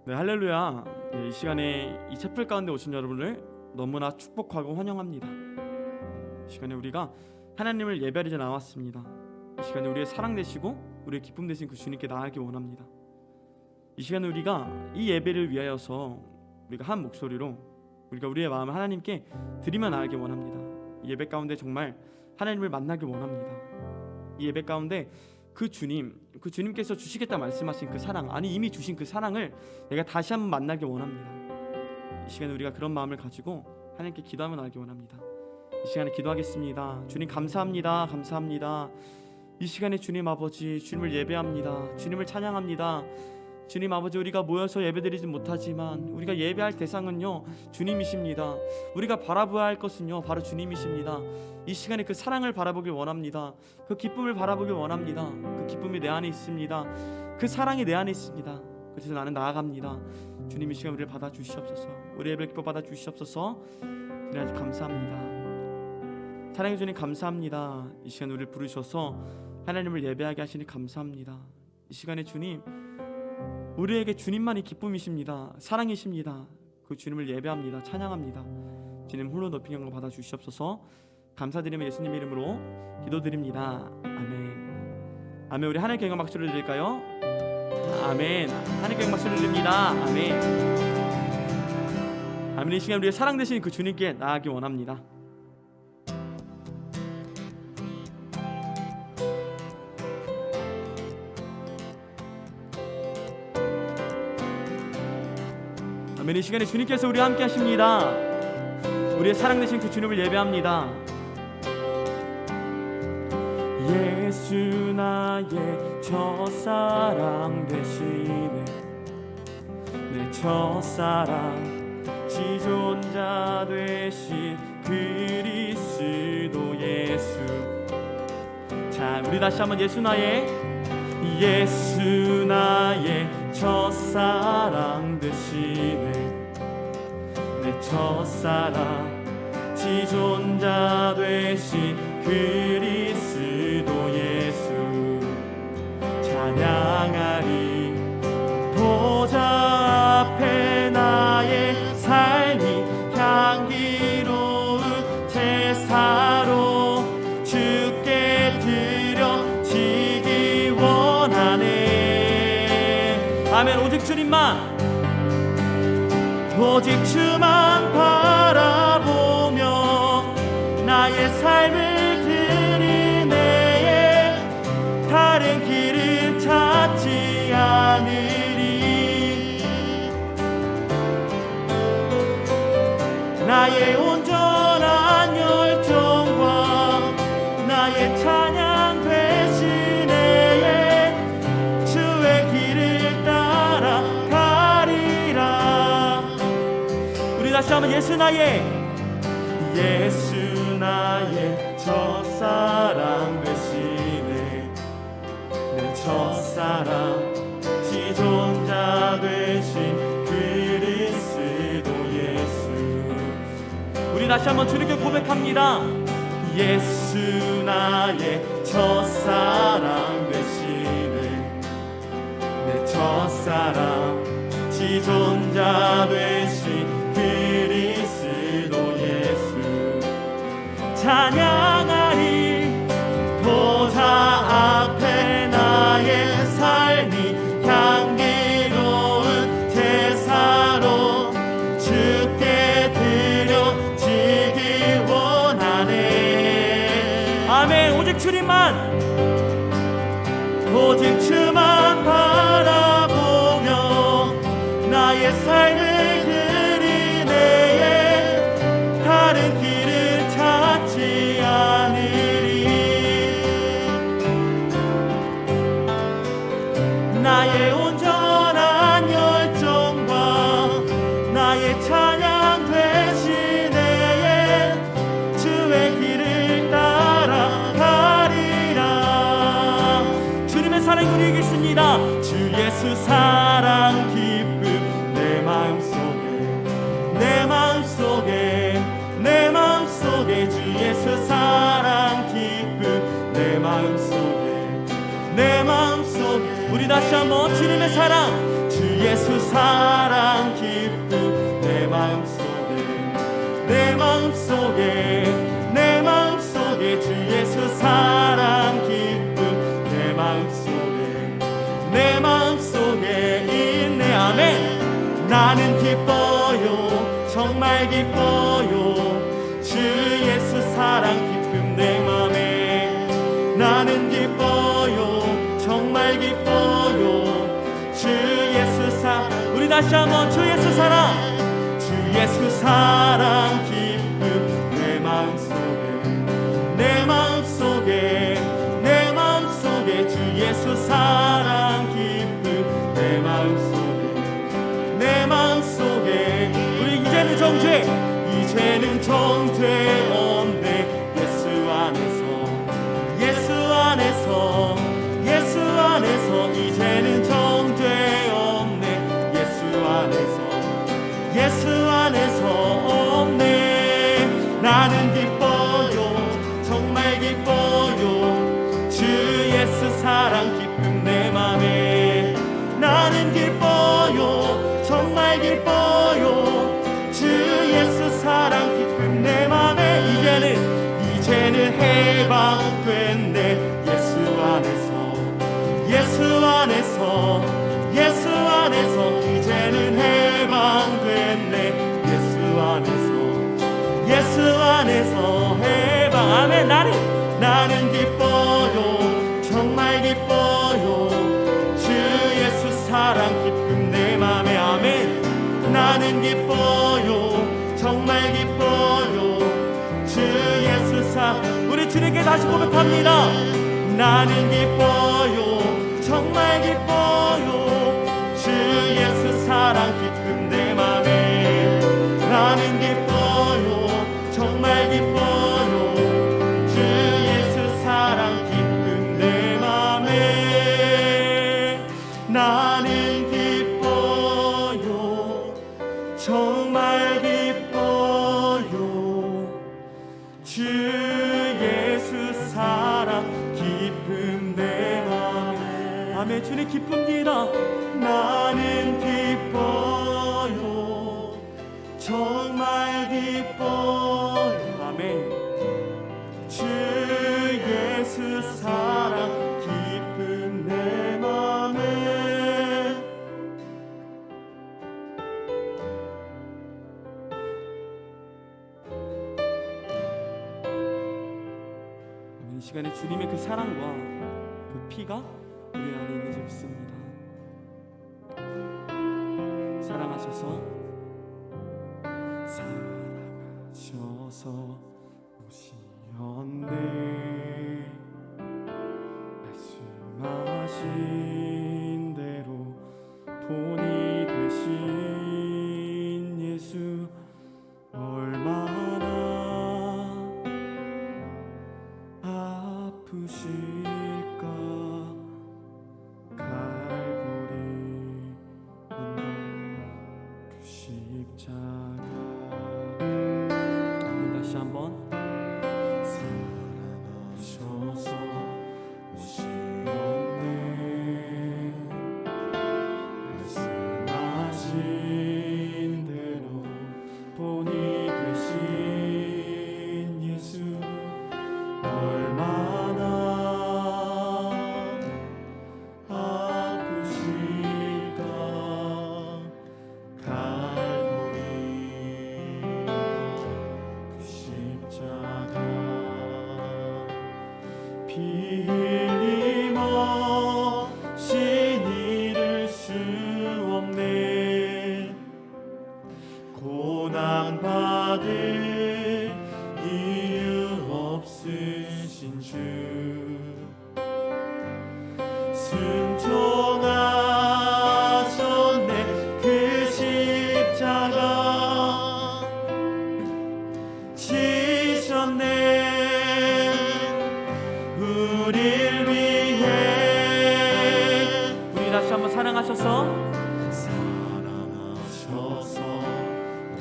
네, 할렐루야. 네, 이 시간에 이 채플 가운데 오신 여러분을 너무나 축복하고 환영합니다. 이 시간에 우리가 하나님을 예배하려 나왔습니다. 이 시간에 우리의 사랑 되시고 우리의 기쁨 되신 그 주님께 나아가기 원합니다. 이 시간에 우리가 이 예배를 위하여서 우리가 한 목소리로 우리가 우리의 마음을 하나님께 드리며 나아가기 원합니다. 이 예배 가운데 정말 하나님을 만나기 원합니다. 이 예배 가운데 그 주님께서 주시겠다 말씀하신 그 사랑, 아니 이미 주신 그 사랑을 내가 다시 한번 만나기 원합니다. 이 시간에 우리가 그런 마음을 가지고 하나님께 기도하며 나가기 원합니다. 이 시간에 기도하겠습니다. 주님 감사합니다. 감사합니다. 이 시간에 주님 아버지, 주님을 예배합니다. 주님을 찬양합니다. 주님 아버지, 우리가 모여서 예배드리지 못하지만 우리가 예배할 대상은요 주님이십니다. 우리가 바라보아야 할 것은요 바로 주님이십니다. 이 시간에 그 사랑을 바라보길 원합니다. 그 기쁨을 바라보길 원합니다. 그 기쁨이 내 안에 있습니다. 그 사랑이 내 안에 있습니다. 그래서 나는 나아갑니다. 주님 이 시간 우리를 받아주시옵소서. 우리 예배를 기뻐 받아주시옵소서. 주님 아주 감사합니다. 사랑해 주님 감사합니다. 이 시간 우리를 부르셔서 하나님을 예배하게 하시니 감사합니다. 이 시간에 주님, 우리에게 주님만이 기쁨이십니다. 사랑이십니다. 그 주님을 예배합니다. 찬양합니다. 주님 홀로 높이 영광 받아주시옵소서. 감사드리며 예수님 이름으로 기도드립니다. 아멘. 아멘. 우리 하나님께 영광 박수를 드릴까요? 아멘. 하나님께 영광 박수를 드립니다. 아멘. 아멘. 이 시간 우리의 사랑 되신 그 주님께 나아가기 원합니다. 아멘. 이 시간에 주님께서 우리와 함께 하십니다. 우리의 사랑 되신 그 주님을 예배합니다. 예수 나의 첫사랑 되시네. 내 첫사랑 지존자 되신 그리스도 예수. 자, 우리 다시 한번 예수 나의 첫사랑 되시네. 내 첫사랑 지존자 되신 그리스도 예수. 찬양하리 보좌 앞에 나의 삶이 향기로운 제사로 주께 드려지기 원하네. 아멘. 오직 주님만, 오직 주만 바라보며 나의 삶을 드리네. 다른 길을 찾지 않으리. 나의 온전한 열정과 나의 찬양 대신에 주의 길을 따라가리라. 우리 다시 한번 예수 나의 첫사랑 되시네. 내 첫사랑 지존자 되신 그리스도 예수. 우리 다시 한번 주님께 고백합니다. 예수 나의 첫사랑 되시네. 내 첫사랑 지존자 되신 그리스도 예수. 찬양하리 보좌 앞에 나의 삶이 향기로운 제사로 주께 드려지기 원하네. 아멘. 오직 주님만, 오직 주만 바라보며 나의 삶을 드리네. 다른 길을 찾지 않으리. 나의 온전한 열정과 나의 찬양 대신에 주의 길을 따라가리라. 주님의 사랑이 우리에게 있습니다. 주 예수 사랑 기쁨 내 마음속에 주 예수 사랑 기쁨 내 마음속에 우리 다시 한번 주님의 사랑, 주 예수 사랑 기쁨 내 마음속에 주 예수 사랑 기쁨 내 마음속에 있네. 아멘. 나는 기뻐요 정말 기뻐요 주 예수 사랑 기쁨 내 맘에. 나는 기뻐요 정말 기뻐요 주 예수 사랑. 우리 다시 한번 주 예수 사랑 기쁨 내 마음속에 주 예수 사랑 기쁨 내 마음속에. 우리 이제는 정죄 없네. 예수 안에서 이제는 정죄 없네. 예수 안에서 없네. 나는 기뻐요 정말 기뻐요 주 예수 사랑 기쁨 내 맘에. 나는 기뻐요 정말 기뻐요 주 예수 사랑 기쁨 내 맘에. 이제는 해방됐네. 예수 안에서 이제는 해방됐네. 예수 안에서 해방. 아멘. 나는 기뻐요 정말 기뻐요 주 예수 사랑 기쁨 내 맘에. 아멘. 나는 기뻐요 정말 기뻐요 주 예수 사랑. 우리 주님께 다시 고백합니다. 나는 기뻐요 정말 기뻐요 주 예수 사랑 기쁨 내 맘에. 나는 기뻐요 정말 기뻐요 주 예수 사랑 기쁨 내 맘에. 나는 기뻐요 정말 기뻐요 주 예수 사랑 기쁨 내 맘에. 아멘. 주님 기쁩니다. 나는 기뻐요 정말 기뻐요. 아멘. 주 예수 사랑 기쁨 내 맘에. 이 시간에 주님의 그 사랑과 그 피가 우리 안에 있는지 믿습니다. 사랑하셔서 오시었네. 말씀하신 대로 본이 되신 예수 얼마나 아프실까. 갈보리 언덕 그 십자가. 다시 한번. 사랑하셔서 오시었네. 말씀하신 대로 본이 되신 예수 얼마나 아프실까. 갈보리 그 십자가. 피 흘림 없이 잃을 수 없네. 고난받을 이유 없으신 주. 순종하셨네. 그 십자가 지셨네. 우릴 위해. 우리 다시 한번 사랑하셔서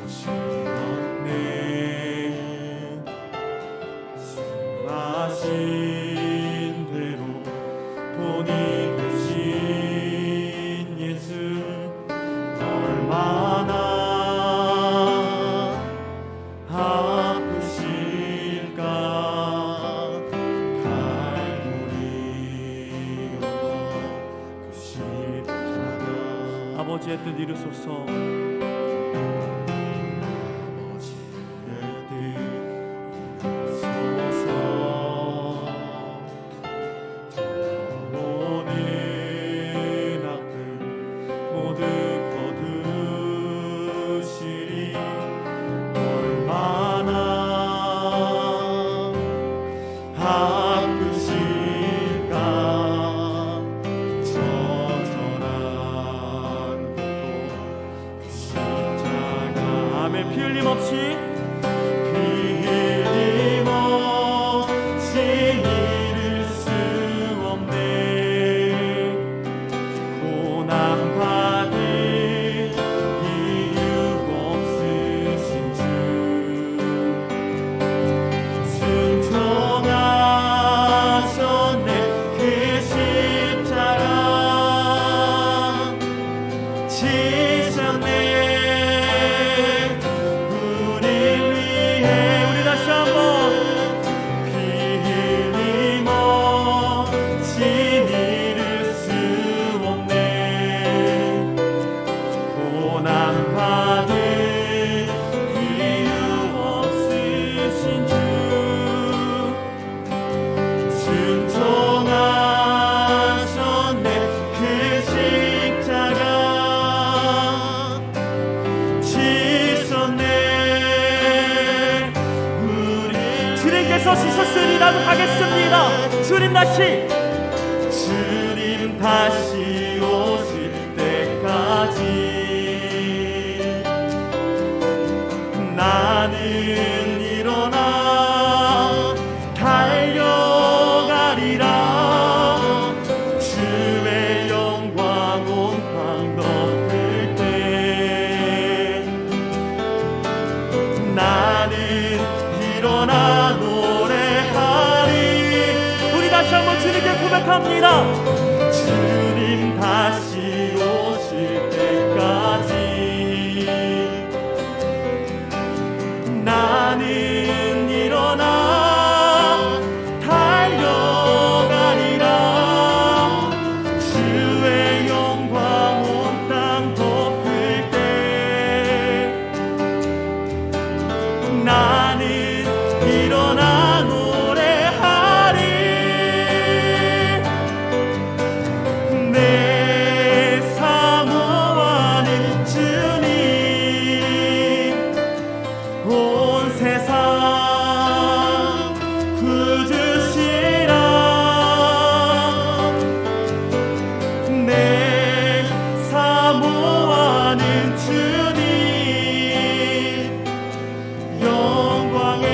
오시었네. 말씀하신 대로 본이 되신 예수 아버지의 뜻 이루소서. 피 흘림 없이 잃을 수 없네. 고난 받을 이유 없으신 주 순종하셨네. 그 십자가 지셨네. 주님께서 지셨으니 나도 가겠습니다. 주님 다시 오실 때까지 나는 일어나 달려가리라. 주의 영광 온 땅 덮을 때 나는 일어나 노래하리. 우리 다시 한번 주님께 고백합니다. 주님 다시 오실 때까지 나는 일어나 달려가리라. 주의 영광 온 땅 덮을 때 나는 일어나 노래하리. 내 사모하는 주님 온 세상 구주시라. 내 사모하는 주님 영광의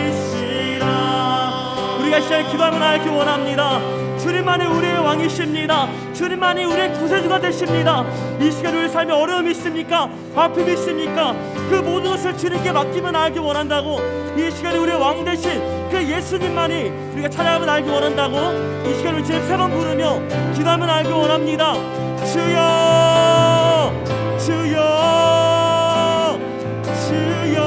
왕이시라. 우리가 시작에 기도하면 알기 원합니다. 주님만이 우리의 왕이십니다. 주님만이 우리의 구세주가 되십니다. 이 시간 우리 삶에 어려움이 있습니까? 아픔이 있습니까? 그 모든 것을 주님께 맡기면 알기 원한다고. 이 시간에 우리의 왕 되신 그 예수님만이 우리가 찾아가면 알기 원한다고. 이 시간 우리 주님 3번 부르며 기도하면 알기 원합니다. 주여 주여 주여.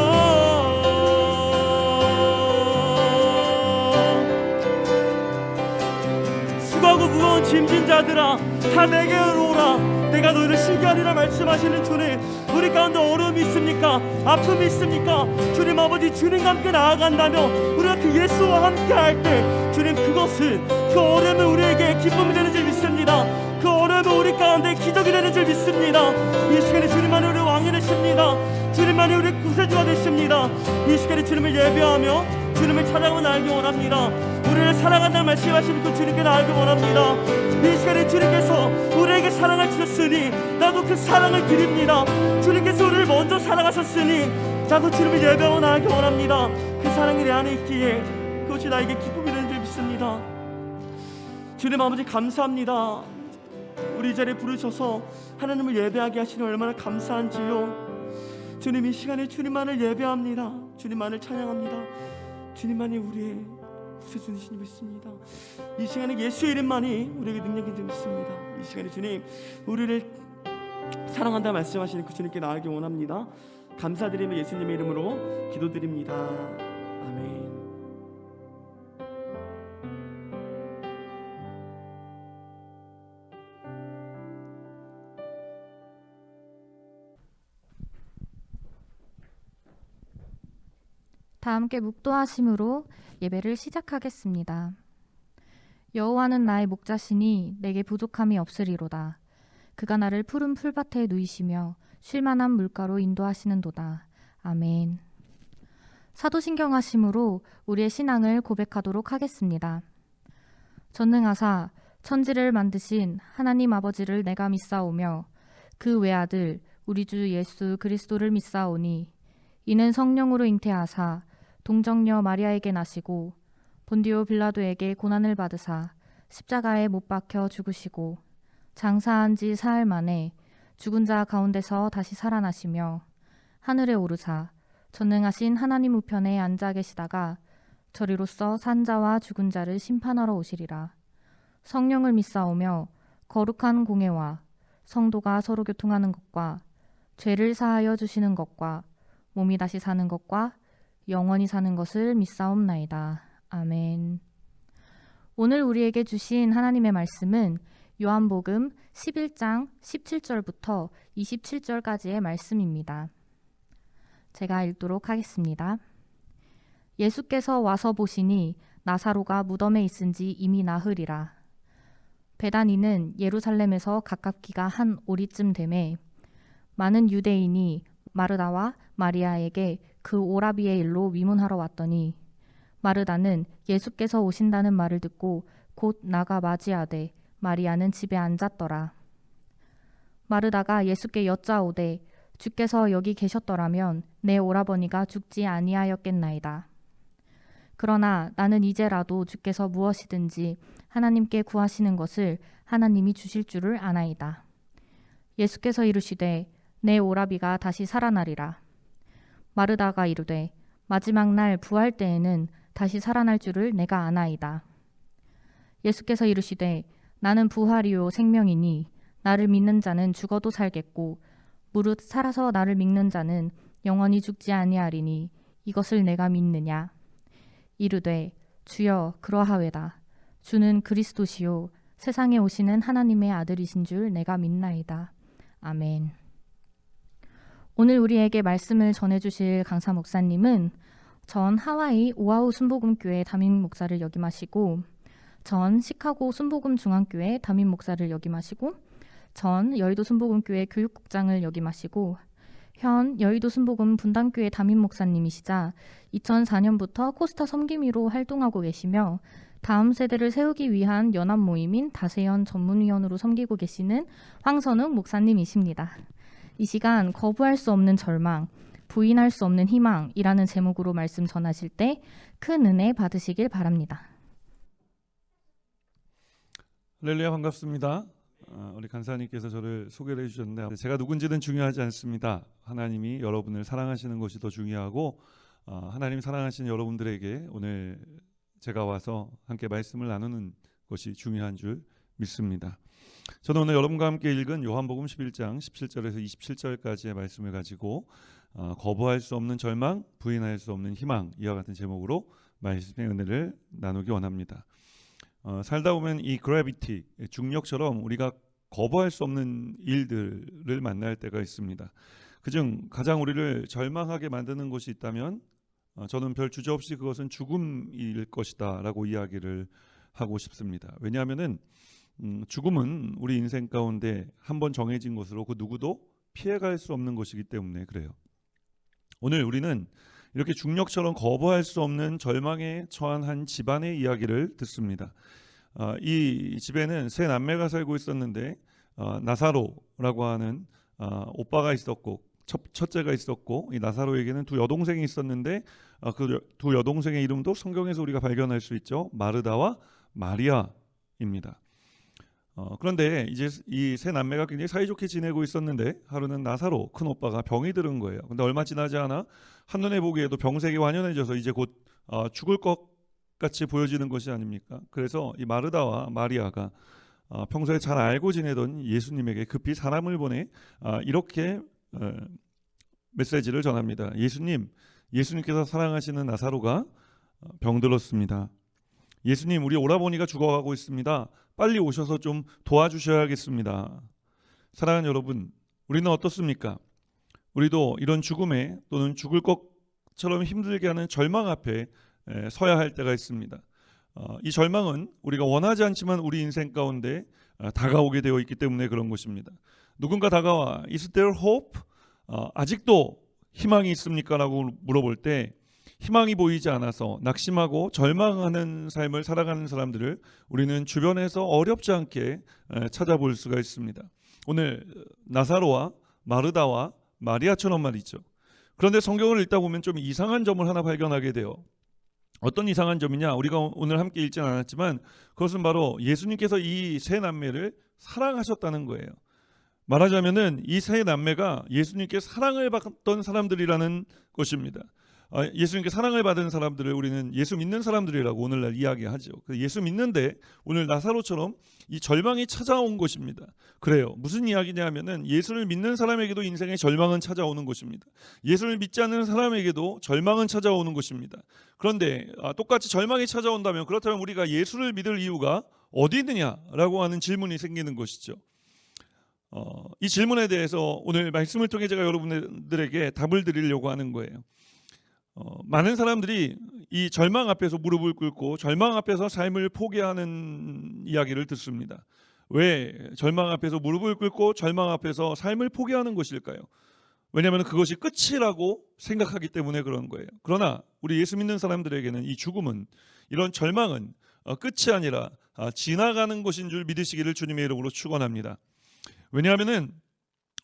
수고하고 무거운 짐진 자들아 다 내게로 오라. 내가 너희를 쉬게 하리라 말씀하시는 주님, 우리 가운데 어려움이 있습니까? 아픔이 있습니까? 주님 아버지, 주님과 함께 나아간다면 우리가 그 예수와 함께 할 때 주님 그것은 그 어려움은 우리에게 기쁨이 되는 줄 믿습니다. 그 어려움은 우리 가운데 기적이 되는 줄 믿습니다. 이 시간에 주님만이 우리 왕이 되십니다. 주님만이 우리 구세주가 되십니다. 이 시간에 주님을 예배하며 주님을 찾아가면 알기 원합니다. 우리를 사랑한다는 말씀하시는 그 주님께 알기 원합니다. 이 시간에 주님께서 우리에게 사랑을 주셨으니 나도 그 사랑을 드립니다. 주님께서 우리를 먼저 사랑하셨으니 나도 주님을 예배하고 알기 원합니다. 그 사랑이 내 안에 있기에 그것이 나에게 기쁨이 되는 줄 믿습니다. 주님 아버지 감사합니다. 우리 이 자리에 부르셔서 하나님을 예배하게 하시니 얼마나 감사한지요. 주님 이 시간에 주님만을 예배합니다. 주님만을 찬양합니다. 주님만이 우리의 구세주이시니 믿습니다. 이 시간에 예수의 이름만이 우리에게 능력인 줄 믿습니다. 이 시간에 주님 우리를 사랑한다 말씀하시는 그 주님께 나아가기 원합니다. 감사드리며 예수님의 이름으로 기도드립니다. 아멘. 다 함께 묵도하심으로 예배를 시작하겠습니다. 여호와는 나의 목자시니 내게 부족함이 없으리로다. 그가 나를 푸른 풀밭에 누이시며 쉴만한 물가로 인도하시는도다. 아멘. 사도신경하심으로 우리의 신앙을 고백하도록 하겠습니다. 전능하사 천지를 만드신 하나님 아버지를 내가 믿사오며 그 외아들 우리 주 예수 그리스도를 믿사오니 이는 성령으로 잉태하사 동정녀 마리아에게 나시고 본디오 빌라도에게 고난을 받으사 십자가에 못 박혀 죽으시고 장사한 지 사흘 만에 죽은 자 가운데서 다시 살아나시며 하늘에 오르사 전능하신 하나님 우편에 앉아 계시다가 저리로서 산 자와 죽은 자를 심판하러 오시리라. 성령을 믿사오며 거룩한 공회와 성도가 서로 교통하는 것과 죄를 사하여 주시는 것과 몸이 다시 사는 것과 영원히 사는 것을 믿사옵나이다. 아멘. 오늘 우리에게 주신 하나님의 말씀은 요한복음 11장 17절부터 27절까지의 말씀입니다. 제가 읽도록 하겠습니다. 예수께서 와서 보시니 나사로가 무덤에 있은지 이미 나흘이라. 베다니는 예루살렘에서 가깝기가 한 오리쯤 되매 많은 유대인이 마르다와 마리아에게 그 오라비의 일로 위문하러 왔더니 마르다는 예수께서 오신다는 말을 듣고 곧 나가 맞이하되 마리아는 집에 앉았더라. 마르다가 예수께 여짜오되 주께서 여기 계셨더라면 내 오라버니가 죽지 아니하였겠나이다. 그러나 나는 이제라도 주께서 무엇이든지 하나님께 구하시는 것을 하나님이 주실 줄을 아나이다. 예수께서 이르시되 내 오라비가 다시 살아나리라. 마르다가 이르되 마지막 날 부활 때에는 다시 살아날 줄을 내가 아나이다. 예수께서 이르시되 나는 부활이요 생명이니 나를 믿는 자는 죽어도 살겠고 무릇 살아서 나를 믿는 자는 영원히 죽지 아니하리니 이것을 내가 믿느냐. 이르되 주여 그러하외다. 주는 그리스도시요 세상에 오시는 하나님의 아들이신 줄 내가 믿나이다. 아멘. 오늘 우리에게 말씀을 전해주실 강사 목사님은 전 하와이 오아후 순복음교회 담임 목사를 역임하시고 전 시카고 순복음 중앙교회 담임 목사를 역임하시고 전 여의도 순복음교회 교육국장을 역임하시고 현 여의도 순복음 분당교회 담임 목사님이시자 2004년부터 코스타 섬김위로 활동하고 계시며 다음 세대를 세우기 위한 연합 모임인 다세연 전문위원으로 섬기고 계시는 황선욱 목사님이십니다. 이 시간 거부할 수 없는 절망, 부인할 수 없는 희망이라는 제목으로 말씀 전하실 때 큰 은혜 받으시길 바랍니다. 할렐루야, 반갑습니다. 우리 간사님께서 저를 소개를 해주셨는데 제가 누군지는 중요하지 않습니다. 하나님이 여러분을 사랑하시는 것이 더 중요하고 하나님 사랑하시는 여러분들에게 오늘 제가 와서 함께 말씀을 나누는 것이 중요한 줄 믿습니다. 저는 오늘 여러분과 함께 읽은 요한복음 11장 17절에서 27절까지의 말씀을 가지고 거부할 수 없는 절망, 부인할 수 없는 희망, 이와 같은 제목으로 말씀의 은혜를 나누기 원합니다. 살다 보면 이 그래비티, 중력처럼 우리가 거부할 수 없는 일들을 만날 때가 있습니다. 그중 가장 우리를 절망하게 만드는 것이 있다면 저는 별 주저없이 그것은 죽음일 것이다 라고 이야기를 하고 싶습니다. 왜냐하면 죽음은 우리 인생 가운데 한번 정해진 것으로 그 누구도 피해갈 수 없는 것이기 때문에 그래요. 오늘 우리는 이렇게 중력처럼 거부할 수 없는 절망에 처한 한 집안의 이야기를 듣습니다. 이 집에는 세 남매가 살고 있었는데 나사로라고 하는 오빠가 있었고 첫째가 있었고 이 나사로에게는 두 여동생이 있었는데 그 두 여동생의 이름도 성경에서 우리가 발견할 수 있죠. 마르다와 마리아입니다. 그런데 이제 이 세 남매가 굉장히 사이좋게 지내고 있었는데 하루는 나사로 큰 오빠가 병이 들은 거예요. 근데 얼마 지나지 않아 한눈에 보기에도 병색이 완연해져서 이제 곧 죽을 것 같이 보여지는 것이 아닙니까? 그래서 이 마르다와 마리아가 평소에 잘 알고 지내던 예수님에게 급히 사람을 보내 이렇게 메시지를 전합니다. 예수님께서 사랑하시는 나사로가 병들었습니다. 예수님, 우리 오라버니가 죽어가고 있습니다. 빨리 오셔서 좀 도와주셔야겠습니다. 사랑하는 여러분, 우리는 어떻습니까? 우리도 이런 죽음에 또는 죽을 것 처럼 힘들게 하는 절망 앞에 서야 할 때가 있습니다. 이 절망은 우리가 원하지 않지만 우리 인생 가운데 다가오게 되어 있기 때문에 그런 것입니다. 누군가 다가와 Is there hope? 아직도 희망이 있습니까? 라고 물어볼 때 희망이 보이지 않아서 낙심하고 절망하는 삶을 살아가는 사람들을 우리는 주변에서 어렵지 않게 찾아볼 수가 있습니다. 오늘 나사로와 마르다와 마리아처럼 말이죠. 그런데 성경을 읽다 보면 좀 이상한 점을 하나 발견하게 돼요. 어떤 이상한 점이냐? 우리가 오늘 함께 읽지는 않았지만 그것은 바로 예수님께서 이 세 남매를 사랑하셨다는 거예요. 말하자면은 이 세 남매가 예수님께 사랑을 받던 사람들이라는 것입니다. 예수님께 사랑을 받은 사람들을 우리는 예수 믿는 사람들이라고 오늘날 이야기하죠. 예수 믿는데 오늘 나사로처럼 이 절망이 찾아온 것입니다. 그래요. 무슨 이야기냐면은 예수를 믿는 사람에게도 인생의 절망은 찾아오는 것입니다. 예수를 믿지 않는 사람에게도 절망은 찾아오는 것입니다. 그런데 똑같이 절망이 찾아온다면 그렇다면 우리가 예수를 믿을 이유가 어디 있느냐라고 하는 질문이 생기는 것이죠. 이 질문에 대해서 오늘 말씀을 통해 제가 여러분들에게 답을 드리려고 하는 거예요. 많은 사람들이 이 절망 앞에서 무릎을 꿇고 절망 앞에서 삶을 포기하는 이야기를 듣습니다. 왜 절망 앞에서 무릎을 꿇고 절망 앞에서 삶을 포기하는 것일까요? 왜냐하면 그것이 끝이라고 생각하기 때문에 그런 거예요. 그러나 우리 예수 믿는 사람들에게는 이 죽음은, 이런 절망은 끝이 아니라 지나가는 것인 줄 믿으시기를 주님의 이름으로 축원합니다. 왜냐하면은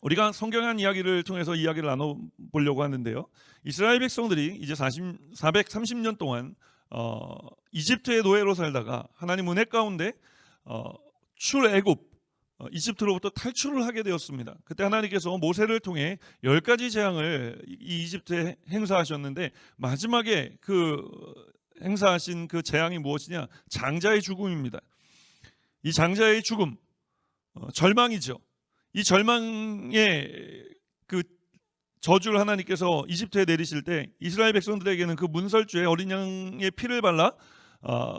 우리가 성경의 한 이야기를 통해서 이야기를 나눠보려고 하는데요. 이스라엘 백성들이 이제 430년 동안 이집트의 노예로 살다가 하나님 은혜 가운데 출애굽, 이집트로부터 탈출을 하게 되었습니다. 그때 하나님께서 모세를 통해 10가지 재앙을 이 이집트에 행사하셨는데 마지막에 그 행사하신 그 재앙이 무엇이냐? 장자의 죽음입니다. 이 장자의 죽음, 절망이죠. 이 절망의 그 저주를 하나님께서 이집트에 내리실 때 이스라엘 백성들에게는 그 문설주에 어린 양의 피를 발라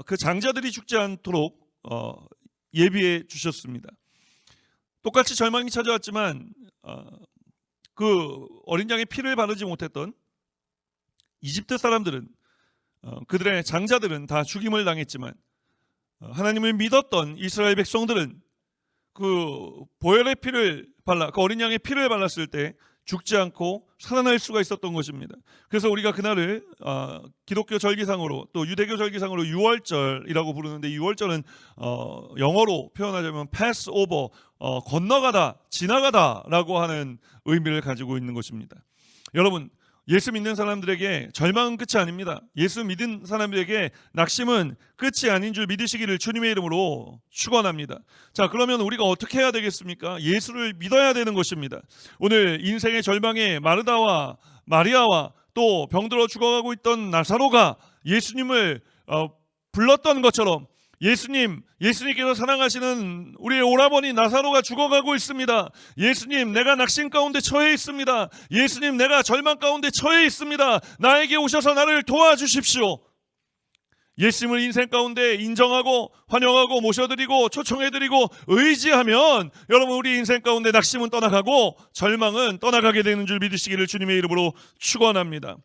그 장자들이 죽지 않도록 예비해 주셨습니다. 똑같이 절망이 찾아왔지만 그 어린 양의 피를 바르지 못했던 이집트 사람들은, 그들의 장자들은 다 죽임을 당했지만 하나님을 믿었던 이스라엘 백성들은 그 보혈의 피를 발라, 그 어린 양의 피를 발랐을 때 죽지 않고 살아날 수가 있었던 것입니다. 그래서 우리가 그날을 기독교 절기상으로 또 유대교 절기상으로 유월절이라고 부르는데, 유월절은 영어로 표현하자면 pass over, 건너가다, 지나가다라고 하는 의미를 가지고 있는 것입니다. 여러분, 예수 믿는 사람들에게 절망은 끝이 아닙니다. 예수 믿은 사람들에게 낙심은 끝이 아닌 줄 믿으시기를 주님의 이름으로 축원합니다. 자, 그러면 우리가 어떻게 해야 되겠습니까? 예수를 믿어야 되는 것입니다. 오늘 인생의 절망에 마르다와 마리아와 또 병들어 죽어가고 있던 나사로가 예수님을 불렀던 것처럼 예수님께서 사랑하시는 우리의 오라버니 나사로가 죽어가고 있습니다. 예수님, 내가 낙심 가운데 처해 있습니다. 예수님, 내가 절망 가운데 처해 있습니다. 나에게 오셔서 나를 도와주십시오. 예수님을 인생 가운데 인정하고 환영하고 모셔드리고 초청해드리고 의지하면 여러분, 우리 인생 가운데 낙심은 떠나가고 절망은 떠나가게 되는 줄 믿으시기를 주님의 이름으로 축원합니다.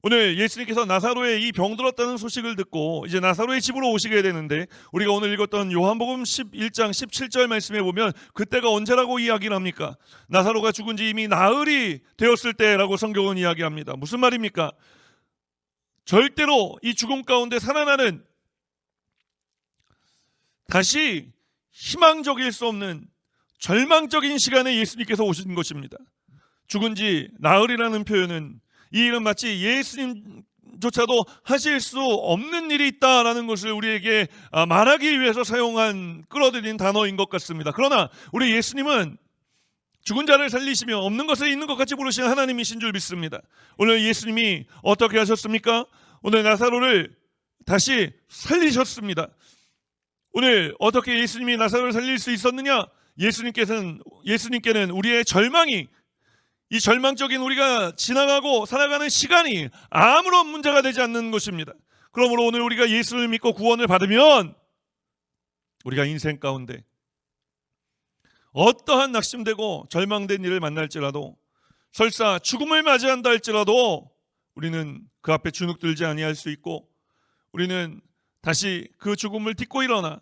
오늘 예수님께서 나사로의 이 병들었다는 소식을 듣고 이제 나사로의 집으로 오시게 되는데, 우리가 오늘 읽었던 요한복음 11장 17절 말씀에 보면 그때가 언제라고 이야기를 합니까? 나사로가 죽은 지 이미 나흘이 되었을 때라고 성경은 이야기합니다. 무슨 말입니까? 절대로 이 죽음 가운데 살아나는, 다시 희망적일 수 없는 절망적인 시간에 예수님께서 오신 것입니다. 죽은 지 나흘이라는 표현은 이 일은 마치 예수님조차도 하실 수 없는 일이 있다라는 것을 우리에게 말하기 위해서 사용한, 끌어들인 단어인 것 같습니다. 그러나 우리 예수님은 죽은 자를 살리시며 없는 것을 있는 것 같이 부르시는 하나님이신 줄 믿습니다. 오늘 예수님이 어떻게 하셨습니까? 오늘 나사로를 다시 살리셨습니다. 오늘 어떻게 예수님이 나사로를 살릴 수 있었느냐? 예수님께는 우리의 절망이, 이 절망적인 우리가 지나가고 살아가는 시간이 아무런 문제가 되지 않는 것입니다. 그러므로 오늘 우리가 예수를 믿고 구원을 받으면 우리가 인생 가운데 어떠한 낙심되고 절망된 일을 만날지라도, 설사 죽음을 맞이한다 할지라도 우리는 그 앞에 주눅들지 아니할 수 있고 우리는 다시 그 죽음을 딛고 일어나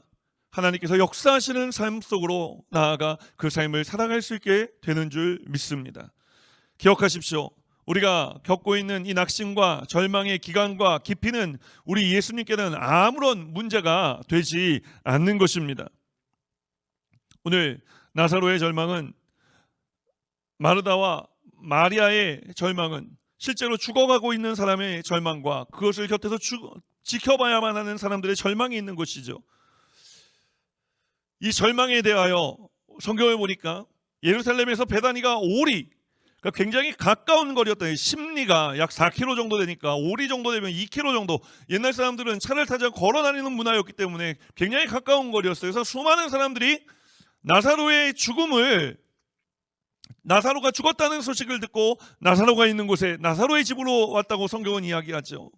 하나님께서 역사하시는 삶 속으로 나아가 그 삶을 살아갈 수 있게 되는 줄 믿습니다. 기억하십시오. 우리가 겪고 있는 이 낙심과 절망의 기간과 깊이는 우리 예수님께는 아무런 문제가 되지 않는 것입니다. 오늘 나사로의 절망은, 마르다와 마리아의 절망은 실제로 죽어가고 있는 사람의 절망과 그것을 곁에서 지켜봐야만 하는 사람들의 절망이 있는 것이죠. 이 절망에 대하여 성경을 보니까 예루살렘에서 베다니가 오리, 그러니까 굉장히 가까운 거리였다. 심리가 약 4km 정도 되니까 오리 정도 되면 2km 정도. 옛날 사람들은 차를 타지 않고 걸어 다니는 문화였기 때문에 굉장히 가까운 거리였어요. 그래서 수많은 사람들이 나사로의 죽음을, 나사로가 죽었다는 소식을 듣고 나사로가 있는 곳에 나사로의 집으로 왔다고 성경은 이야기하죠.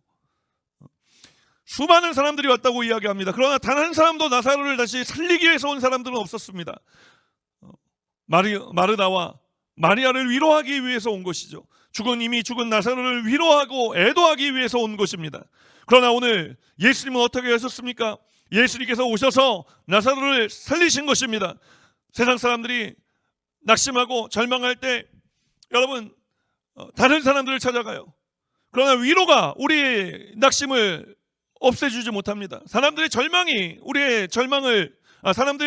수많은 사람들이 왔다고 이야기합니다. 그러나 단 한 사람도 나사로를 다시 살리기 위해서 온 사람들은 없었습니다. 마르다와 마리아를 위로하기 위해서 온 것이죠. 이미 죽은 나사로를 위로하고 애도하기 위해서 온 것입니다. 그러나 오늘 예수님은 어떻게 하셨습니까? 예수님께서 오셔서 나사로를 살리신 것입니다. 세상 사람들이 낙심하고 절망할 때 여러분 다른 사람들을 찾아가요. 그러나 위로가 우리의 낙심을 없애주지 못합니다. 사람들의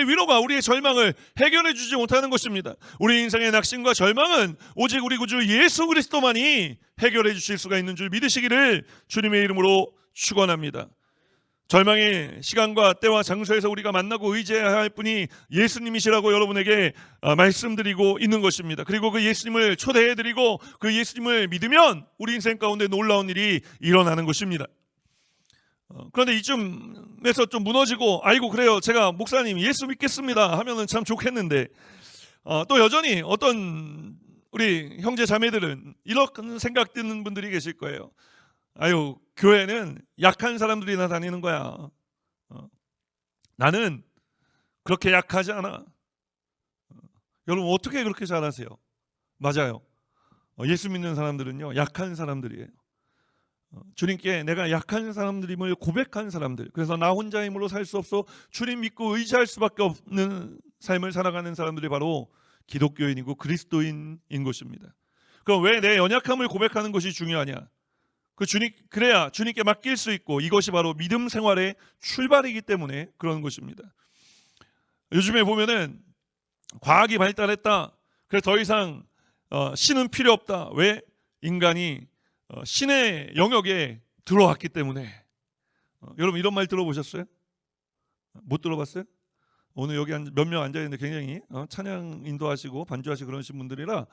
위로가 우리의 절망을 해결해 주지 못하는 것입니다. 우리 인생의 낙심과 절망은 오직 우리 구주 예수 그리스도만이 해결해 주실 수가 있는 줄 믿으시기를 주님의 이름으로 축원합니다. 절망의 시간과 때와 장소에서 우리가 만나고 의지해야 할 분이 예수님이시라고 여러분에게 말씀드리고 있는 것입니다. 그리고 그 예수님을 초대해드리고 그 예수님을 믿으면 우리 인생 가운데 놀라운 일이 일어나는 것입니다. 그런데 이쯤에서 좀 무너지고 아이고 그래요 제가 목사님 예수 믿겠습니다 하면은 참 좋겠는데 또 여전히 어떤 우리 형제 자매들은 이런 생각 드는 분들이 계실 거예요. 아유 교회는 약한 사람들이나 다니는 거야. 나는 그렇게 약하지 않아. 여러분 어떻게 그렇게 잘하세요? 맞아요. 예수 믿는 사람들은요 약한 사람들이에요. 주님께 내가 약한 사람들임을 고백한 사람들, 그래서 나 혼자 힘으로 살 수 없어 주님 믿고 의지할 수밖에 없는 삶을 살아가는 사람들이 바로 기독교인이고 그리스도인인 것입니다. 그럼 왜 내 연약함을 고백하는 것이 중요하냐? 그래야 주님께 맡길 수 있고 이것이 바로 믿음 생활의 출발이기 때문에 그런 것입니다. 요즘에 보면은 과학이 발달했다. 그래서 더 이상 신은 필요 없다. 왜? 인간이 신의 영역에 들어왔기 때문에. 여러분 이런 말 들어보셨어요? 못 들어봤어요? 오늘 여기 몇 명 앉아있는데 굉장히 찬양 인도하시고 반주하시고 그러신 분들이라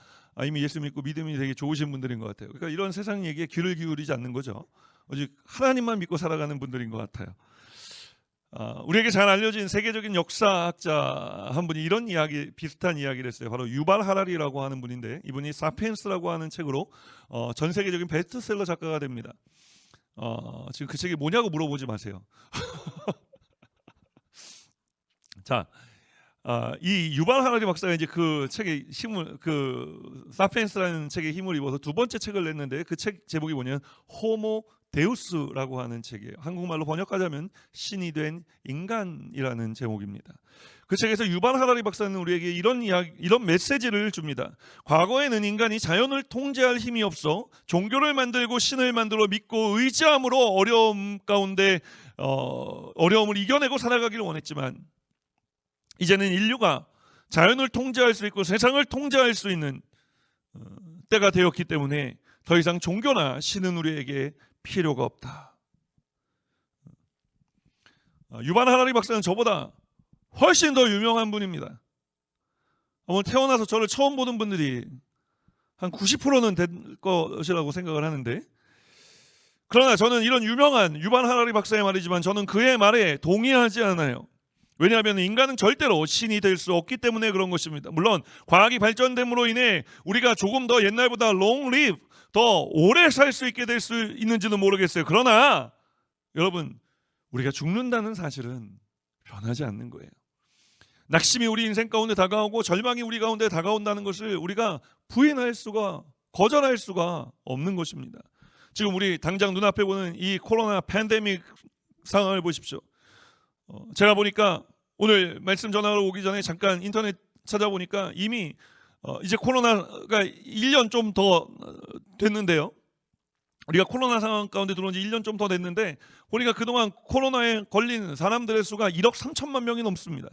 이미 예수 믿고 믿음이 되게 좋으신 분들인 것 같아요. 그러니까 이런 세상 얘기에 귀를 기울이지 않는 거죠. 오직 하나님만 믿고 살아가는 분들인 것 같아요. 우리에게 잘 알려진 세계적인 역사학자 한 분이 이런 이야기, 비슷한 이야기를 했어요. 바로 유발 하라리라고 하는 분인데 이분이 사피엔스라고 하는 책으로 전 세계적인 베스트셀러 작가가 됩니다. 지금 그 책이 뭐냐고 물어보지 마세요. 자, 이 유발 하라리 박사가 이제 그 책의 힘을, 사피엔스라는 책의 힘을 입어서 두 번째 책을 냈는데 그 책 제목이 뭐냐면 호모 데우스라고 하는 책이에요. 한국말로 번역하자면 신이 된 인간이라는 제목입니다. 그 책에서 유발 하라리 박사는 우리에게 이런 메시지를 줍니다. 과거에는 인간이 자연을 통제할 힘이 없어 종교를 만들고 신을 만들어 믿고 의지함으로 어려움 가운데 어려움을 이겨내고 살아가기를 원했지만 이제는 인류가 자연을 통제할 수 있고 세상을 통제할 수 있는 때가 되었기 때문에 더 이상 종교나 신은 우리에게 필요가 없다. 유발 하라리 박사는 저보다 훨씬 더 유명한 분입니다. 오늘 태어나서 저를 처음 보는 분들이 한 90%는 될 것이라고 생각을 하는데, 그러나 저는 이런 유명한 유발 하라리 박사의 말이지만 저는 그의 말에 동의하지 않아요. 왜냐하면 인간은 절대로 신이 될 수 없기 때문에 그런 것입니다. 물론 과학이 발전됨으로 인해 우리가 조금 더 옛날보다 long live, 더 오래 살 수 있게 될 수 있는지는 모르겠어요. 그러나 여러분 우리가 죽는다는 사실은 변하지 않는 거예요. 낙심이 우리 인생 가운데 다가오고 절망이 우리 가운데 다가온다는 것을 우리가 부인할 수가, 거절할 수가 없는 것입니다. 지금 우리 당장 눈앞에 보는 이 코로나 팬데믹 상황을 보십시오. 제가 보니까 오늘 말씀 전하러 오기 전에 잠깐 인터넷 찾아보니까 이미 이제 코로나가 1년 좀 더 됐는데요. 우리가 코로나 상황 가운데 들어온 지 1년 좀 더 됐는데 보니까 그동안 코로나에 걸린 사람들의 수가 1억 3천만 명이 넘습니다.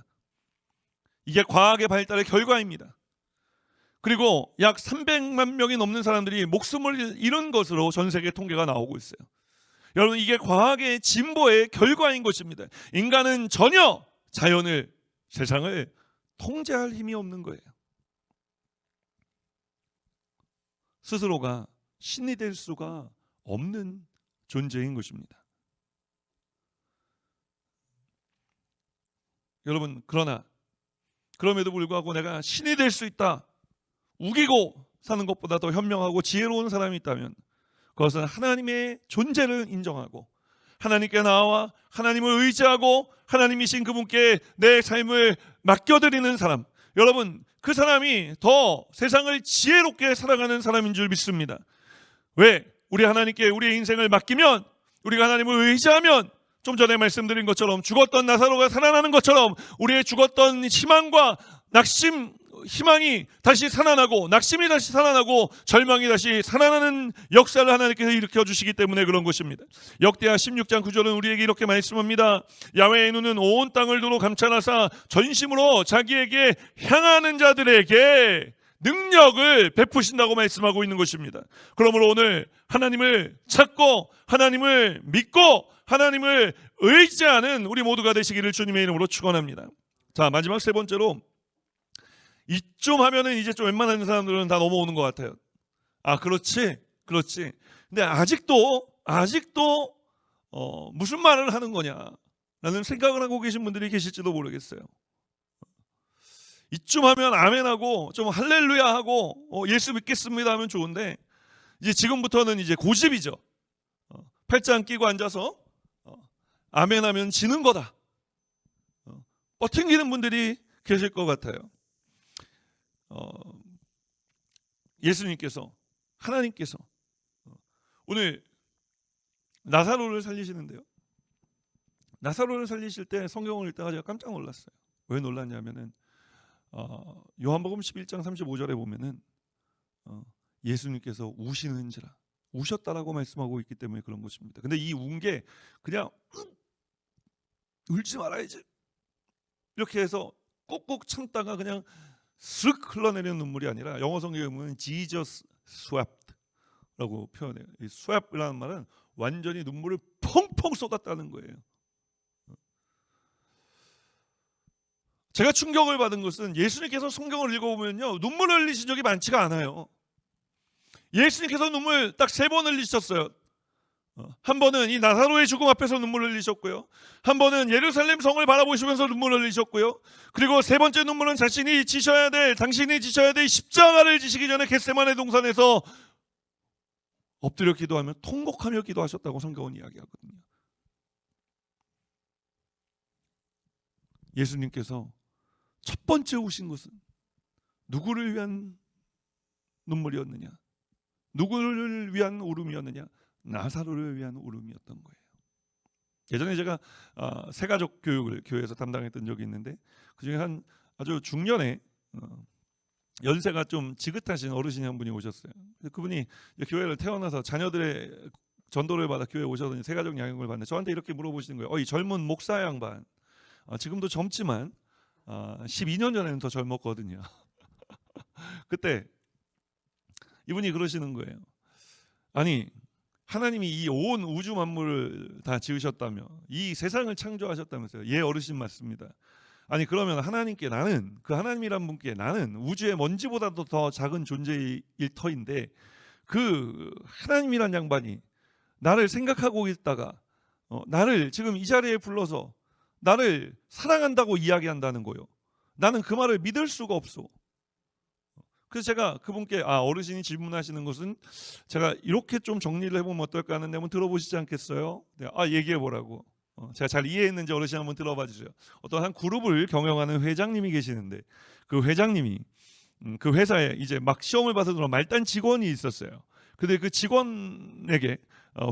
이게 과학의 발달의 결과입니다. 그리고 약 300만 명이 넘는 사람들이 목숨을 잃은 것으로 전 세계 통계가 나오고 있어요. 여러분, 이게 과학의 진보의 결과인 것입니다. 인간은 전혀 자연을, 세상을 통제할 힘이 없는 거예요. 스스로가 신이 될 수가 없는 존재인 것입니다. 여러분, 그럼에도 불구하고 내가 신이 될 수 있다, 우기고 사는 것보다 더 현명하고 지혜로운 사람이 있다면 그것은 하나님의 존재를 인정하고 하나님께 나와 하나님을 의지하고 하나님이신 그분께 내 삶을 맡겨드리는 사람, 여러분, 그 사람이 더 세상을 지혜롭게 살아가는 사람인 줄 믿습니다. 왜? 우리 하나님께 우리의 인생을 맡기면, 우리가 하나님을 의지하면 좀 전에 말씀드린 것처럼 죽었던 나사로가 살아나는 것처럼 우리의 죽었던 희망과 희망이 다시 살아나고, 낙심이 다시 살아나고, 절망이 다시 살아나는 역사를 하나님께서 일으켜 주시기 때문에 그런 것입니다. 역대하 16장 9절은 우리에게 이렇게 말씀합니다. 야훼의 눈은 온 땅을 두루 감찰하사 전심으로 자기에게 향하는 자들에게 능력을 베푸신다고 말씀하고 있는 것입니다. 그러므로 오늘 하나님을 찾고 하나님을 믿고 하나님을 의지하는 우리 모두가 되시기를 주님의 이름으로 축원합니다. 자, 마지막 세 번째로, 이쯤 하면은 이제 좀 웬만한 사람들은 다 넘어오는 것 같아요. 아, 그렇지. 근데 아직도 무슨 말을 하는 거냐라는 생각을 하고 계신 분들이 계실지도 모르겠어요. 이쯤 하면 아멘하고 좀 할렐루야 하고 예수 믿겠습니다 하면 좋은데, 이제 지금부터는 이제 고집이죠. 팔짱 끼고 앉아서 아멘하면 지는 거다, 버팅기는 분들이 계실 것 같아요. 예수님께서, 하나님께서 오늘 나사로를 살리시는데요. 나사로를 살리실 때 성경을 읽다가 제가 깜짝 놀랐어요. 왜 놀랐냐면은 요한복음 11장 35절에 보면은 예수님께서 우시는지라, 우셨다라고 말씀하고 있기 때문에 그런 것입니다. 근데 이 운 게 그냥 울지 말아야지 이렇게 해서 꼭꼭 참다가 그냥 쓱 흘러내리는 눈물이 아니라, 영어 성경에 보면 Jesus swept라고 표현해요. 이 swept라는 말은 완전히 눈물을 펑펑 쏟았다는 거예요. 제가 충격을 받은 것은 예수님께서 성경을 읽어보면요, 눈물을 흘리신 적이 많지가 않아요. 예수님께서 눈물 딱 3번 흘리셨어요. 한 번은 이 나사로의 죽음 앞에서 눈물을 흘리셨고요, 한 번은 예루살렘 성을 바라보시면서 눈물을 흘리셨고요, 그리고 세 번째 눈물은 당신이 지셔야 될 십자가를 지시기 전에 겟세마네 동산에서 엎드려 기도하며 통곡하며 기도하셨다고 성경은 이야기하거든요. 예수님께서 첫 번째 우신 것은 누구를 위한 눈물이었느냐? 누구를 위한 울음이었느냐? 나사로를 위한 울음이었던 거예요. 예전에 제가 새가족 교육을 교회에서 담당했던 적이 있는데, 그중에 한 아주 중년에 연세가 좀 지긋하신 어르신이 한 분이 오셨어요. 그분이 교회를 태어나서 자녀들의 전도를 받아 교회에 오셔서 새가족 양육을 받는데 저한테 이렇게 물어보시는 거예요. 이 젊은 목사 양반, 지금도 젊지만 12년 전에는 더 젊었거든요. 그때 이분이 그러시는 거예요. 아니, 하나님이 이 온 우주 만물을 다 지으셨다며, 이 세상을 창조하셨다면서요. 예, 어르신 맞습니다. 아니, 그러면 하나님께, 나는 그 하나님이란 분께, 나는 우주의 먼지보다도 더 작은 존재일 터인데, 그 하나님이란 양반이 나를 생각하고 있다가 나를 지금 이 자리에 불러서 나를 사랑한다고 이야기한다는 거요. 나는 그 말을 믿을 수가 없어. 그래서 제가 그분께, 어르신이 질문하시는 것은 제가 이렇게 좀 정리를 해보면 어떨까 하는데 한번 들어보시지 않겠어요? 네, 얘기해 보라고. 제가 잘 이해했는지 어르신 한번 들어봐 주세요. 어떤 한 그룹을 경영하는 회장님이 계시는데, 그 회장님이 그 회사에 이제 막 시험을 봐서 들어온 말단 직원이 있었어요. 근데 그 직원에게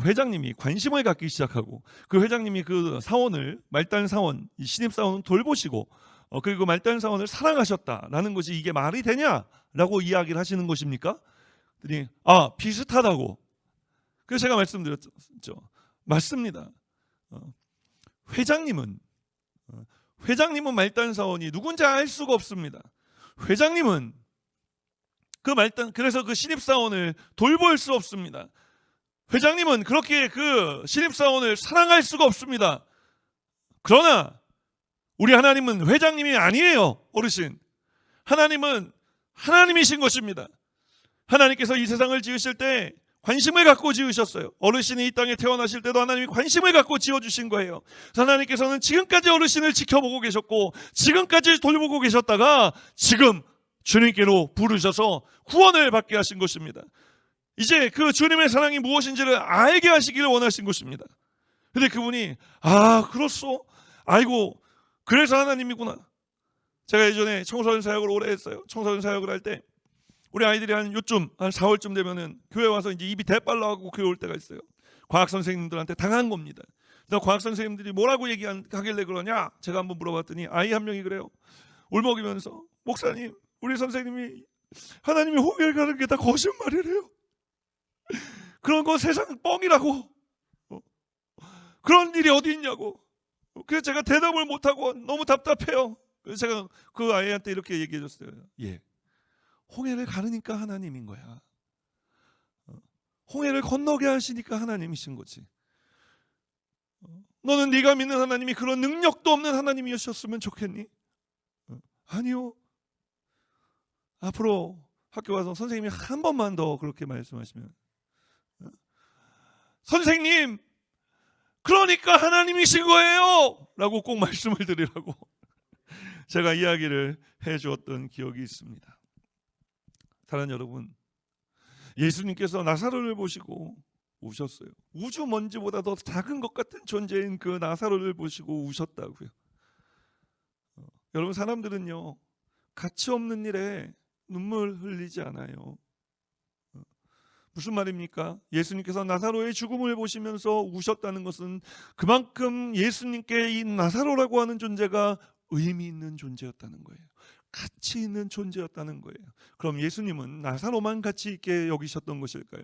회장님이 관심을 갖기 시작하고 그 회장님이 그 사원을 말단 사원, 이 신입 사원을 돌보시고 그리고 말단 사원을 사랑하셨다라는 것이 이게 말이 되냐라고 이야기를 하시는 것입니까? 그랬더니 비슷하다고. 그래서 제가 말씀드렸죠. 맞습니다. 회장님은 말단 사원이 누군지 알 수가 없습니다. 회장님은 그래서 그 신입 사원을 돌볼 수 없습니다. 회장님은 그렇게 그 신입 사원을 사랑할 수가 없습니다. 그러나 우리 하나님은 회장님이 아니에요. 어르신, 하나님은 하나님이신 것입니다. 하나님께서 이 세상을 지으실 때 관심을 갖고 지으셨어요. 어르신이 이 땅에 태어나실 때도 하나님이 관심을 갖고 지어주신 거예요. 하나님께서는 지금까지 어르신을 지켜보고 계셨고 지금까지 돌보고 계셨다가 지금 주님께로 부르셔서 구원을 받게 하신 것입니다. 이제 그 주님의 사랑이 무엇인지를 알게 하시기를 원하신 것입니다. 근데 그분이 그렇소? 아이고, 그래서 하나님이구나. 제가 예전에 청소년 사역을 오래 했어요. 청소년 사역을 할 때 우리 아이들이 한 4월쯤 되면은 교회 와서 이제 입이 대빨라하고 교회 올 때가 있어요. 과학 선생님들한테 당한 겁니다. 그래서 과학 선생님들이 뭐라고 얘기하길래 그러냐? 제가 한번 물어봤더니 아이 한 명이 그래요. 울먹이면서, 목사님, 우리 선생님이 하나님이 홍해를 가는 게 다 거짓말이래요. 그런 거 세상 뻥이라고. 그런 일이 어디 있냐고. 그래서 제가 대답을 못하고 너무 답답해요. 그래서 제가 그 아이한테 이렇게 얘기해 줬어요. 홍해를 가르니까 하나님인 거야. 홍해를 건너게 하시니까 하나님이신 거지. 너는 네가 믿는 하나님이 그런 능력도 없는 하나님이셨으면 좋겠니? 아니요. 앞으로 학교 와서 선생님이 한 번만 더 그렇게 말씀하시면, 선생님, 그러니까 하나님이신 거예요! 라고 꼭 말씀을 드리라고 제가 이야기를 해주었던 기억이 있습니다. 사랑하는 여러분, 예수님께서 나사로를 보시고 우셨어요. 우주 먼지보다 더 작은 것 같은 존재인 그 나사로를 보시고 우셨다고요. 여러분, 사람들은요, 가치 없는 일에 눈물 흘리지 않아요. 무슨 말입니까? 예수님께서 나사로의 죽음을 보시면서 우셨다는 것은 그만큼 예수님께 이 나사로라고 하는 존재가 의미 있는 존재였다는 거예요. 가치 있는 존재였다는 거예요. 그럼 예수님은 나사로만 가치 있게 여기셨던 것일까요?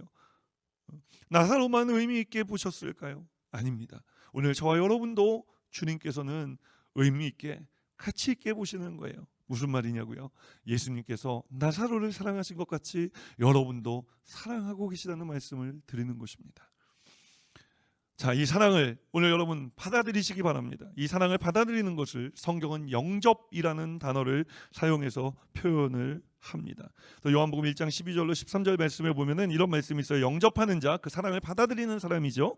나사로만 의미 있게 보셨을까요? 아닙니다. 오늘 저와 여러분도 주님께서는 의미 있게 가치 있게 보시는 거예요. 무슨 말이냐고요? 예수님께서 나사로를 사랑하신 것 같이 여러분도 사랑하고 계시다는 말씀을 드리는 것입니다. 자, 이 사랑을 오늘 여러분 받아들이시기 바랍니다. 이 사랑을 받아들이는 것을 성경은 영접이라는 단어를 사용해서 표현을 합니다. 또 요한복음 1장 12절로 13절 말씀에 보면은 이런 말씀이 있어요. 영접하는 자, 그 사랑을 받아들이는 사람이죠.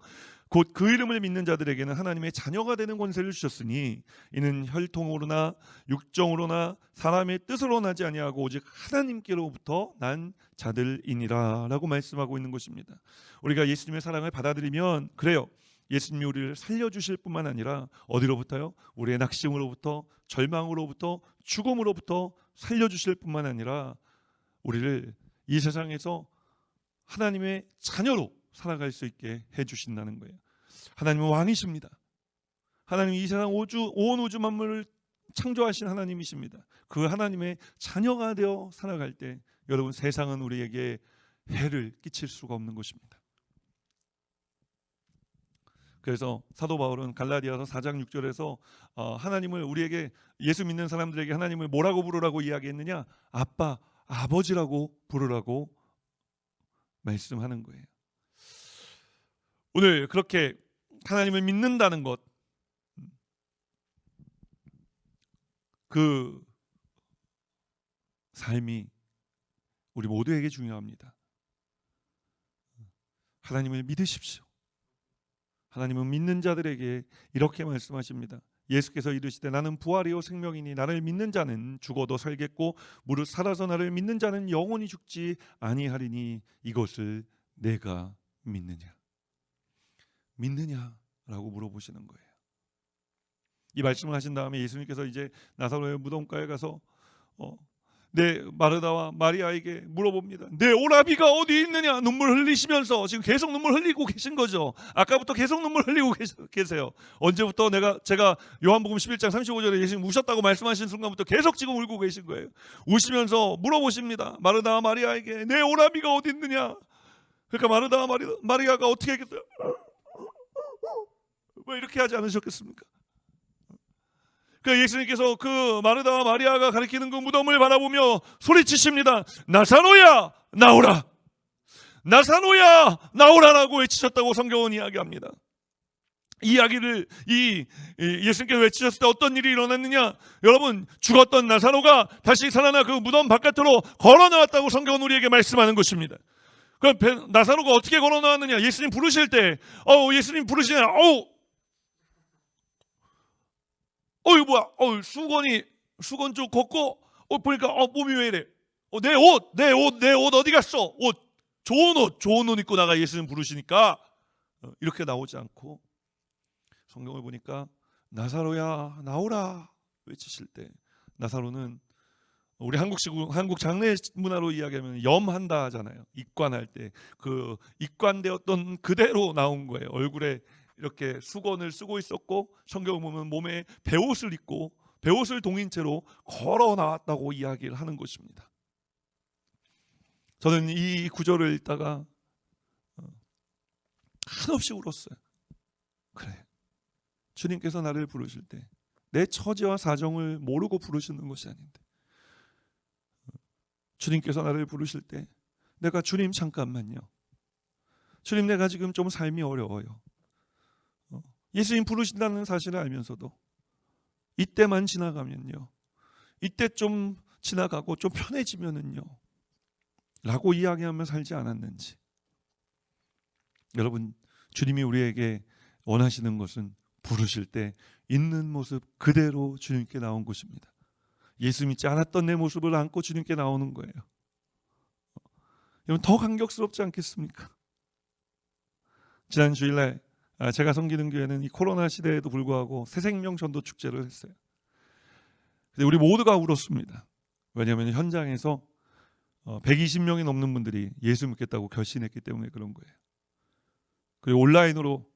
곧 그 이름을 믿는 자들에게는 하나님의 자녀가 되는 권세를 주셨으니 이는 혈통으로나 육정으로나 사람의 뜻으로 나지 아니하고 오직 하나님께로부터 난 자들이니라라고 말씀하고 있는 것입니다. 우리가 예수님의 사랑을 받아들이면 그래요. 예수님이 우리를 살려주실 뿐만 아니라 어디로부터요? 우리의 낙심으로부터, 절망으로부터, 죽음으로부터 살려주실 뿐만 아니라 우리를 이 세상에서 하나님의 자녀로 살아갈 수 있게 해주신다는 거예요. 하나님은 왕이십니다. 하나님이 이 세상 온 우주 만물을 창조하신 하나님이십니다. 그 하나님의 자녀가 되어 살아갈 때 여러분, 세상은 우리에게 해를 끼칠 수가 없는 것입니다. 그래서 사도 바울은 갈라디아서 4장 6절에서 하나님을 우리에게, 예수 믿는 사람들에게 하나님을 뭐라고 부르라고 이야기했느냐? 아빠, 아버지라고 부르라고 말씀하는 거예요. 오늘 그렇게 하나님을 믿는다는 것, 그 삶이 우리 모두에게 중요합니다. 하나님을 믿으십시오. 하나님은 믿는 자들에게 이렇게 말씀하십니다. 예수께서 이르시되 나는 부활이요 생명이니 나를 믿는 자는 죽어도 살겠고 무릇 살아서 나를 믿는 자는 영원히 죽지 아니하리니 이것을 내가 믿느냐라고 물어보시는 거예요. 이 말씀을 하신 다음에 예수님께서 이제 나사로의 무덤가에 가서 내 마르다와 마리아에게 물어봅니다. 내 오라비가 어디 있느냐? 눈물 흘리시면서 지금 계속 눈물 흘리고 계신 거죠. 아까부터 계속 눈물 흘리고 계세요. 언제부터 제가 요한복음 11장 35절에 예수님 우셨다고 말씀하신 순간부터 계속 지금 울고 계신 거예요. 우시면서 물어보십니다. 마르다와 마리아에게 내 오라비가 어디 있느냐? 그러니까 마르다와 마리아가 어떻게 했겠어요? 왜 이렇게 하지 않으셨겠습니까? 그 예수님께서 그 마르다와 마리아가 가리키는 그 무덤을 바라보며 소리치십니다. 나사로야 나오라, 나사로야 나오라라고 외치셨다고 성경은 이야기합니다. 이 이야기를 예수님께서 외치셨을 때 어떤 일이 일어났느냐? 여러분, 죽었던 나사로가 다시 살아나 그 무덤 바깥으로 걸어 나왔다고 성경은 우리에게 말씀하는 것입니다. 그럼 나사로가 어떻게 걸어 나왔느냐? 예수님 부르실 때 예수님 부르시냐? 이거 뭐야? 수건 좀 걷고 보니까 몸이 왜 이래? 내 옷 어디 갔어? 좋은 옷 입고 나가. 예수님 부르시니까 이렇게 나오지 않고 성경을 보니까 나사로야 나오라 외치실 때, 나사로는 우리 한국 장례 문화로 이야기하면 염한다 하잖아요. 입관할 때 그 입관되었던 그대로 나온 거예요. 얼굴에 이렇게 수건을 쓰고 있었고, 성경을 보면 몸에 베옷을 입고 베옷을 동인 채로 걸어 나왔다고 이야기를 하는 것입니다. 저는 이 구절을 읽다가 한없이 울었어요. 그래, 주님께서 나를 부르실 때 내 처지와 사정을 모르고 부르시는 것이 아닌데, 주님께서 나를 부르실 때 내가 주님 잠깐만요, 주님 내가 지금 좀 삶이 어려워요, 예수님 부르신다는 사실을 알면서도 이때만 지나가면요, 이때 좀 지나가고 좀 편해지면은요 라고 이야기하며 살지 않았는지. 여러분, 주님이 우리에게 원하시는 것은 부르실 때 있는 모습 그대로 주님께 나온 것입니다. 예수 믿지 않았던 내 모습을 안고 주님께 나오는 거예요. 여러분, 더 감격스럽지 않겠습니까? 지난 주일날 제가 섬기는 교회는 이 코로나 시대에도 불구하고 새생명 전도 축제를 했어요. 근데 우리 모두가 울었습니다. 왜냐하면 현장에서 120명이 넘는 분들이 예수 믿겠다고 결심했기 때문에 그런 거예요. 그리고 온라인으로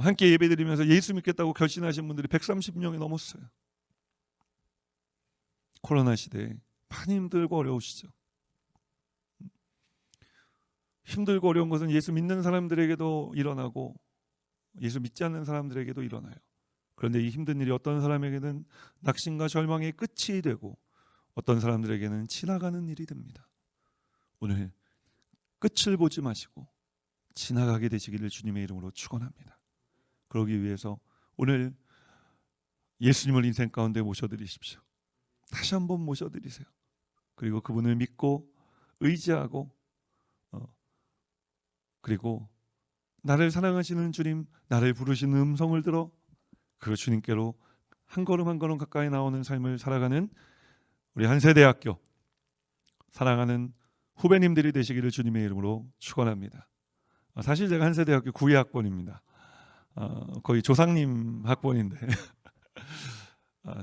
함께 예배드리면서 예수 믿겠다고 결심하신 분들이 130명이 넘었어요. 코로나 시대에 많이 힘들고 어려우시죠. 힘들고 어려운 것은 예수 믿는 사람들에게도 일어나고 예수 믿지 않는 사람들에게도 일어나요. 그런데 이 힘든 일이 어떤 사람에게는 낙심과 절망의 끝이 되고 어떤 사람들에게는 지나가는 일이 됩니다. 오늘 끝을 보지 마시고 지나가게 되시기를 주님의 이름으로 축원합니다. 그러기 위해서 오늘 예수님을 인생 가운데 모셔드리십시오. 다시 한번 모셔드리세요. 그리고 그분을 믿고 의지하고 그리고 나를 사랑하시는 주님, 나를 부르시는 음성을 들어 그 주님께로 한 걸음 한 걸음 가까이 나오는 삶을 살아가는 우리 한세대학교 사랑하는 후배님들이 되시기를 주님의 이름으로 축원합니다. 사실 제가 한세대학교 9회 학번입니다. 거의 조상님 학번인데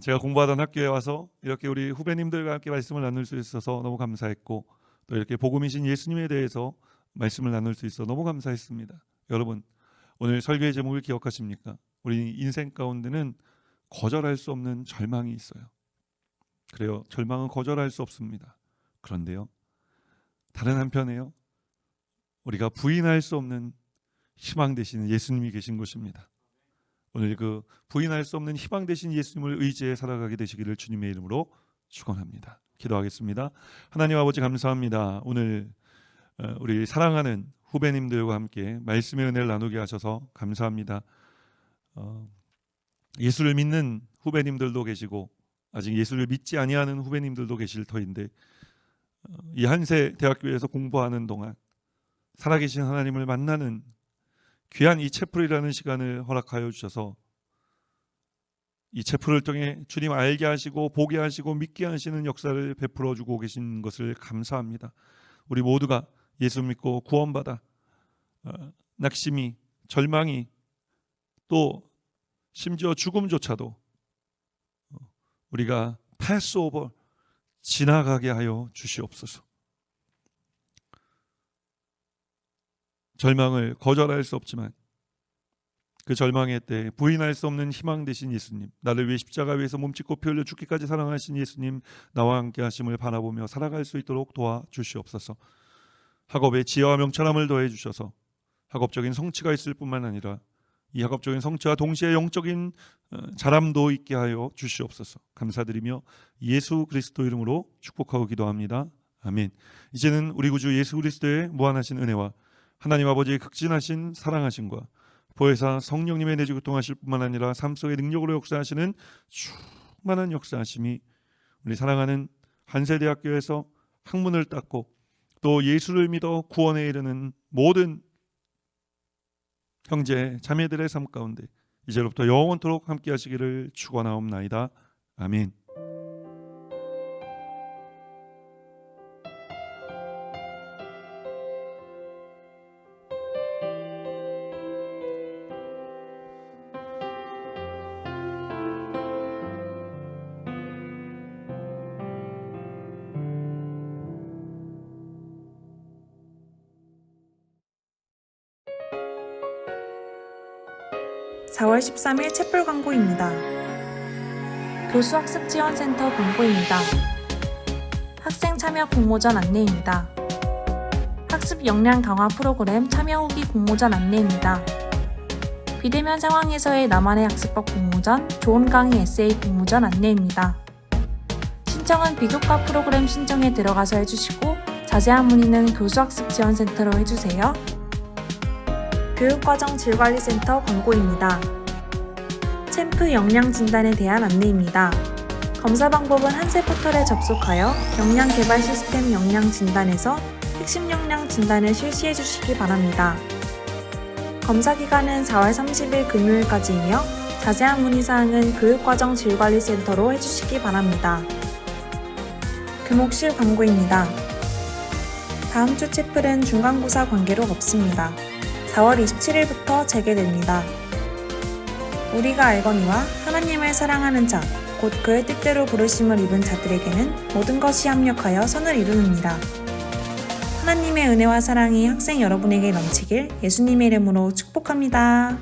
제가 공부하던 학교에 와서 이렇게 우리 후배님들과 함께 말씀을 나눌 수 있어서 너무 감사했고, 또 이렇게 복음이신 예수님에 대해서 말씀을 나눌 수 있어 너무 감사했습니다. 여러분, 오늘 설교의 제목을 기억하십니까? 우리 인생 가운데는 거절할 수 없는 절망이 있어요. 그래요, 절망은 거절할 수 없습니다. 그런데요, 다른 한편에요, 우리가 부인할 수 없는 희망 되시는 예수님이 계신 것입니다. 오늘 그 부인할 수 없는 희망 되신 예수님을 의지해 살아가게 되시기를 주님의 이름으로 축원합니다. 기도하겠습니다. 하나님 아버지, 감사합니다. 오늘 우리 사랑하는 후배님들과 함께 말씀의 은혜를 나누게 하셔서 감사합니다. 예수를 믿는 후배님들도 계시고 아직 예수를 믿지 아니하는 후배님들도 계실 터인데, 이 한세 대학교에서 공부하는 동안 살아계신 하나님을 만나는 귀한 이 채플이라는 시간을 허락하여 주셔서 이 채플을 통해 주님 알게 하시고 보게 하시고 믿게 하시는 역사를 베풀어 주고 계신 것을 감사합니다. 우리 모두가 예수 믿고 구원받아 낙심이, 절망이, 또 심지어 죽음조차도 우리가 패스오버, 지나가게 하여 주시옵소서. 절망을 거절할 수 없지만 그 절망의 때 부인할 수 없는 희망 되신 예수님, 나를 위해 십자가 위에서 몸짓고 피 흘려 죽기까지 사랑하신 예수님, 나와 함께 하심을 바라보며 살아갈 수 있도록 도와주시옵소서. 학업에 지혜와 명철함을 더해 주셔서 학업적인 성취가 있을 뿐만 아니라 이 학업적인 성취와 동시에 영적인 자람도 있게 하여 주시옵소서. 감사드리며 예수 그리스도 이름으로 축복하고 기도합니다. 아멘. 이제는 우리 구주 예수 그리스도의 무한하신 은혜와 하나님 아버지의 극진하신 사랑하심과 보혜사 성령님의 내주교통하실 뿐만 아니라 삶 속의 능력으로 역사하시는 충만한 역사하심이 우리 사랑하는 한세대학교에서 학문을 닦고 또 예수를 믿어 구원에 이르는 모든 형제 자매들의 삶 가운데 이제로부터 영원토록 함께 하시기를 축원하옵나이다. 아멘. (4월 13일) 촛불 광고입니다. 교수학습지원센터 광고입니다. 학생 참여 공모전 안내입니다. 학습 역량 강화 프로그램 참여 후기 공모전 안내입니다. 비대면 상황에서의 나만의 학습법 공모전, 좋은 강의 에세이 공모전 안내입니다. 신청은 비교과 프로그램 신청에 들어가서 해주시고 자세한 문의는 교수학습지원센터로 해주세요. 교육과정 질관리센터 광고입니다. 챔프 역량 진단에 대한 안내입니다. 검사 방법은 한세 포털에 접속하여 역량 개발 시스템 역량 진단에서 핵심 역량 진단을 실시해 주시기 바랍니다. 검사 기간은 4월 30일 금요일까지이며 자세한 문의사항은 교육과정 질관리센터로 해주시기 바랍니다. 교목실 광고입니다. 다음 주 채플은 중간고사 관계로 없습니다. 4월 27일부터 재개됩니다. 우리가 알거니와 하나님을 사랑하는 자, 곧 그의 뜻대로 부르심을 입은 자들에게는 모든 것이 합력하여 선을 이루느니라. 하나님의 은혜와 사랑이 학생 여러분에게 넘치길 예수님의 이름으로 축복합니다.